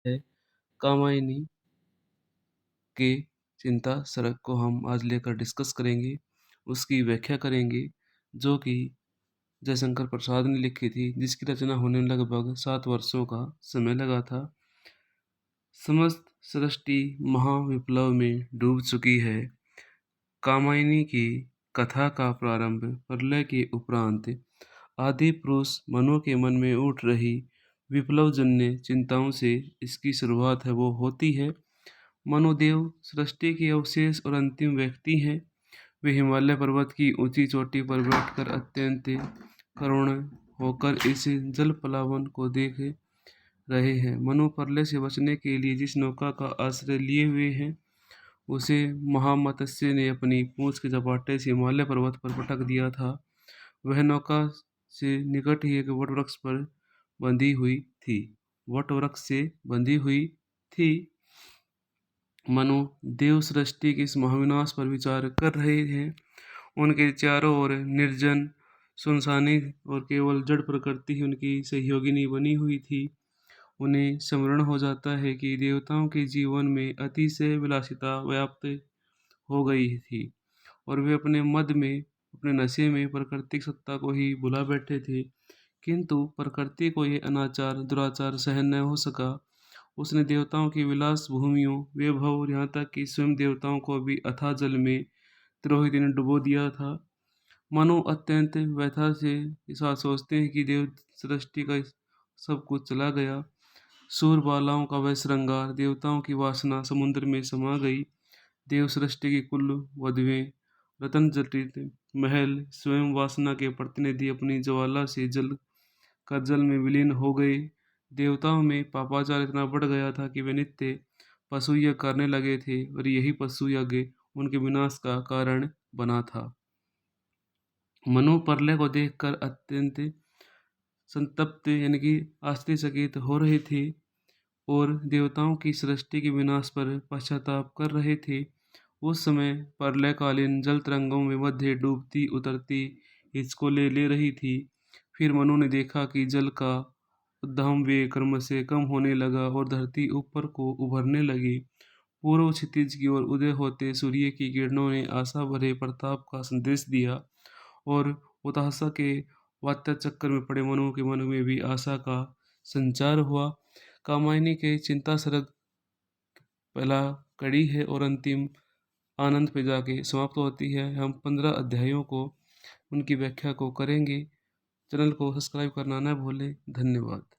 है कामायनी के चिंता सड़क को हम आज लेकर डिस्कस करेंगे, उसकी व्याख्या करेंगे, जो कि जयशंकर प्रसाद ने लिखी थी, जिसकी रचना होने में लगभग 7 वर्षों का समय लगा था। समस्त सृष्टि महाविप्लव में डूब चुकी है। कामायनी की कथा का प्रारंभ प्रलय के उपरांत आदि पुरुष मनु के मन में उठ रही विप्लवजन्य चिंताओं से इसकी शुरुआत है वो होती है। मनुदेव सृष्टि के अवशेष और अंतिम व्यक्ति हैं। वे हिमालय पर्वत की ऊंची चोटी पर बैठकर अत्यंत करुण होकर इस जल प्लावन को देख रहे हैं। मनु प्रलय से बचने के लिए जिस नौका का आश्रय लिए हुए हैं, उसे महामत्स्य ने अपनी पूंछ के झपाटे से हिमालय पर्वत पर पटक दिया था। वह नौका से निकट ही एक वटवृक्ष पर बंधी हुई थी। वटवृक्ष से बंधी हुई थी। मनु देव सृष्टि के इस महाविनाश पर विचार कर रहे हैं। उनके चारों ओर निर्जन सुनसानी और केवल जड़ प्रकृति ही उनकी सहयोगिनी बनी हुई थी। उन्हें स्मरण हो जाता है कि देवताओं के जीवन में अतिशय विलासिता व्याप्त हो गई थी और वे अपने मद में, अपने नशे में प्राकृतिक सत्ता को ही भुला बैठे थे। किंतु प्रकृति को यह अनाचार दुराचार सहन न हो सका। उसने देवताओं की विलास भूमियों, वैभव और यहाँ तक कि स्वयं देवताओं को भी अथाह जल में तिरोहित ने डुबो दिया था। मनु अत्यंत व्यथा से इस बात सोचते हैं कि देव सृष्टि का सब कुछ चला गया। सूर बालाओं का वह श्रृंगार, देवताओं की वासना समुद्र में समा गई। देव सृष्टि की कुल वधुएं, रतन जटित महल, स्वयं वासना के प्रतिनिधि अपनी ज्वाला से जल कर जल में विलीन हो गए। देवताओं में पापाचार इतना बढ़ गया था कि वे नित्य पशु यज्ञ करने लगे थे और यही पशु यज्ञ उनके विनाश का कारण बना था। मनु प्रलय को देखकर अत्यंत संतप्त यानी कि आश्चर्यचकित हो रहे थे और देवताओं की सृष्टि के विनाश पर पश्चाताप कर रहे थे। उस समय प्रलयकालीन जल तरंगों में मध्य डूबती उतरती हिचकोले ले रही थी। फिर मनु ने देखा कि जल का उद्दाम वेग क्रम से कम होने लगा और धरती ऊपर को उभरने लगी। पूर्व क्षितिज की ओर उदय होते सूर्य की किरणों ने आशा भरे प्रताप का संदेश दिया और उतासा के वात्या चक्कर में पड़े मनु के मन में भी आशा का संचार हुआ। कामायनी के चिंता सरग पहला कड़ी है और अंतिम आनंद पे जाके समाप्त होती है। हम 15 अध्यायों को, उनकी व्याख्या को करेंगे। चैनल को सब्सक्राइब करना न भूलें। धन्यवाद।